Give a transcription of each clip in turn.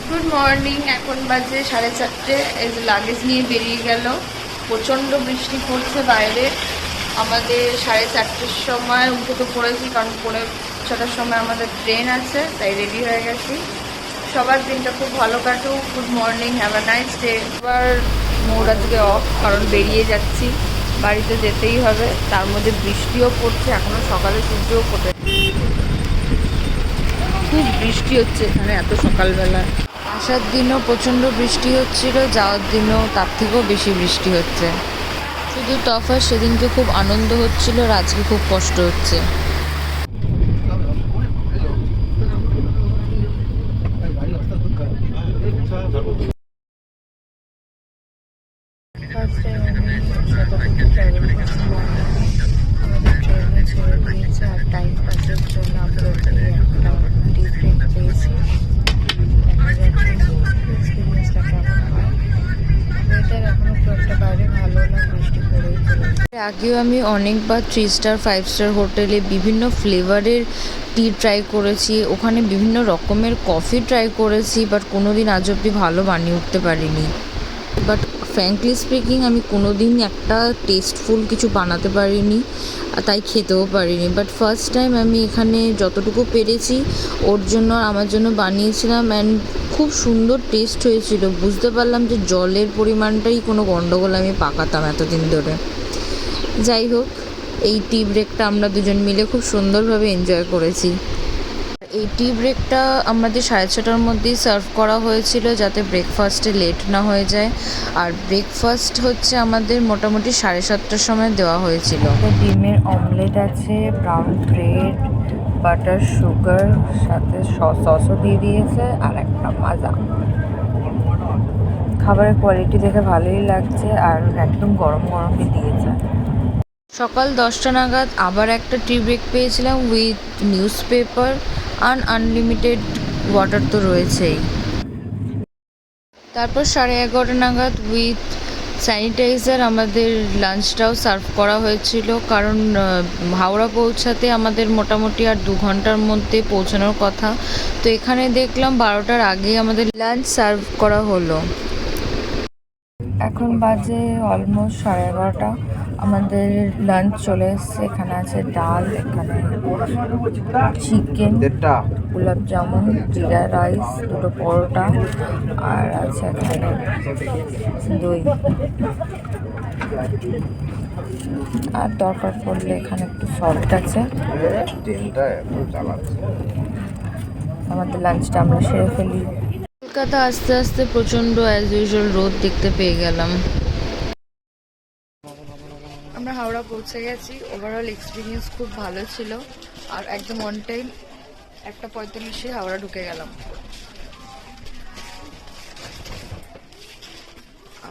Good morning. এখন বাজে 4:30। এই যে লাগেজ নিয়ে বেরিয়ে গেল। প্রচণ্ড বৃষ্টি পড়ছে বাইরে। আমাদের 4:30-র সময় উঠে তো পড়েছি, কারণ 6:30-র সময় আমাদের ট্রেন আছে, তাই রেডি হয়ে গেছি। সবার দিনটা খুব ভালো কাটুক। Good morning, have a nice day. এবার মোড আজকে অফ, কারণ বেরিয়ে যাচ্ছি, বাড়িতে যেতেই হবে। তার মধ্যে বৃষ্টিও পড়ছে, এখনও সকালে সূর্যও ফোটে। খুব বৃষ্টি হচ্ছে এখানে এত সকালবেলা। আসার দিনও প্রচণ্ড বৃষ্টি হচ্ছিল, যাওয়ার দিনও তার থেকেও বেশি বৃষ্টি হচ্ছে। শুধু তফাৎ সেদিনকে খুব আনন্দ হচ্ছিল, আর আজকে খুব কষ্ট হচ্ছে। আমাদের ট্রেনে ছেড়ে দিয়েছে, আর টাইম পাসের জন্য আমরা ওখানে একটা টিফিন পেয়েছি। আগেও আমি অনেকবার 3 স্টার 5 স্টার হোটেলে বিভিন্ন ফ্লেভারের টি ট্রাই করেছি, ওখানে বিভিন্ন রকমের কফি ট্রাই করেছি, বাট কোনো দিন আজ অব্দি ভালো বানিয়ে উঠতে পারিনি। বাট ফ্র্যাঙ্কলি স্পিকিং আমি কোনো দিন একটা টেস্টফুল কিছু বানাতে পারিনি, তাই খেতেও পারিনি। বাট ফার্স্ট টাইম আমি এখানে যতটুকু পেরেছি ওর জন্য আমার জন্য বানিয়েছিলাম, অ্যান্ড খুব সুন্দর টেস্ট হয়েছিল। বুঝতে পারলাম যে জলের পরিমাণটাই কোনো গণ্ডগোল আমি পাকাতাম এতদিন ধরে। যাই হোক, এই টি ব্রেকটা আমরা দুজন মিলে খুব সুন্দরভাবে এনজয় করেছি। এই টি ব্রেকটা আমাদের 6:30টার মধ্যেই সার্ভ করা হয়েছিল, যাতে ব্রেকফাস্টে লেট না হয়ে যায়। আর ব্রেকফাস্ট হচ্ছে আমাদের মোটামুটি 7:30টার সময় দেওয়া হয়েছিল। ডিমের অমলেট আছে, ব্রাউন ব্রেড, বাটার সুগার, সাথে সসও দিয়ে দিয়েছে, আর একটা মাজা। খাবারের কোয়ালিটি দেখে ভালোই লাগছে, আর একদম গরম গরমই দিয়েছে। সকাল 10টা নাগাদ আবার একটা টি ব্রেক পেয়েছিলাম with news paper, unlimited water তো রয়েছেই। তারপর 11:30 নাগাদ উইথ স্যানিটাইজার আমাদের লাঞ্চটাও সার্ভ করা হয়েছিল, কারণ হাওড়া পৌঁছাতে আমাদের মোটামুটি আর 2 ঘন্টার মধ্যে পৌঁছানোর কথা। তো এখানে দেখলাম 12টার আগে আমাদের লাঞ্চ সার্ভ করা হলো। এখন বাজে অলমোস্ট 11:30। আমাদের লাঞ্চ চলে এসছে। এখানে আছে ডাল, এখানে চিকেন, গোলাপ জামুন, জিরা রাইস, 2টো পরোটা, আর আছে এখানে দই। আর দরকার পড়লে এখানে একটু সল্ট আছে। আমাদের লাঞ্চটা আমরা সেরে ফেলি। কলকাতা আস্তে আস্তে প্রচণ্ড অ্যাজ ইউজুয়াল রোদ দেখতে পেয়ে গেলাম। আমরা হাওড়া পৌঁছে গেছি। ওভারঅল এক্সপিরিয়েন্স খুব ভালো ছিল, আর একদম অন টাইম 1:45 হাওড়া ঢুকে গেলাম।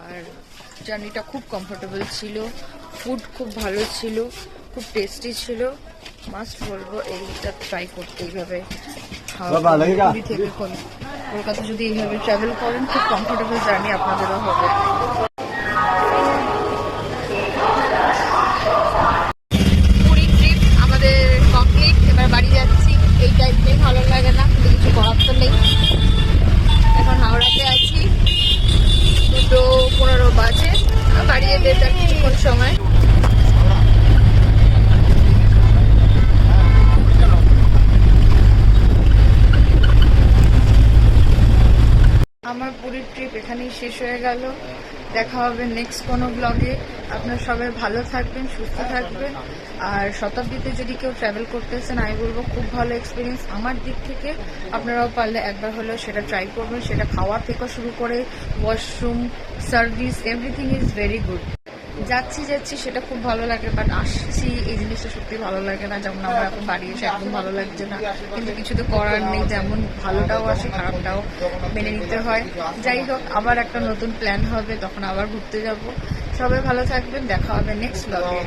আর জার্নিটা খুব কমফোর্টেবল ছিল, ফুড খুব ভালো ছিল, খুব টেস্টি ছিল। মাস্ট বলবো এইটা ট্রাই করতে। এইভাবে থেকে কলকাতা যদি এইভাবে ট্রাভেল করেন, খুব কমফোর্টেবল জার্নি আপনাদেরও হবে। পুরী ট্রিপ আমাদের কমপ্লিট। এবার বাড়ি যাচ্ছি। এই টাইপটাই ভালো লাগে না, কিন্তু কিছু করার তো নেই। এখন হাওড়াতে আছি, 2:15 বাজে। বাড়ি যেতে তার কিছুক্ষণ সময়। আমার পুরীর ট্রিপ এখানেই শেষ হয়ে গেল। দেখা হবে নেক্সট কোনো ব্লগে। আপনারা সবাই ভালো থাকবেন, সুস্থ থাকবেন। আর শতাব্দীতে যদি কেউ ট্রাভেল করতেছেন, আমি বলবো খুব ভালো এক্সপিরিয়েন্স আমার দিক থেকে। আপনারাও পারলে একবার হলেও সেটা ট্রাই করবেন। সেটা খাওয়া থেকে শুরু করে washroom service, everything is very good. যাচ্ছি সেটা খুব ভালো লাগে, বাট আসছি এই জিনিসটা সত্যি ভালো লাগে না। যেমন আমরা এখন বাড়ি এসে একদম ভালো লাগছে না, কিন্তু কিছু তো করার নেই। যেমন ভালোটাও আসে, খারাপটাও মেনে নিতে হয়। যাই হোক, আবার একটা নতুন প্ল্যান হবে, তখন আবার ঘুরতে যাব। সবাই ভালো থাকবেন, দেখা হবে নেক্সট ব্লগে।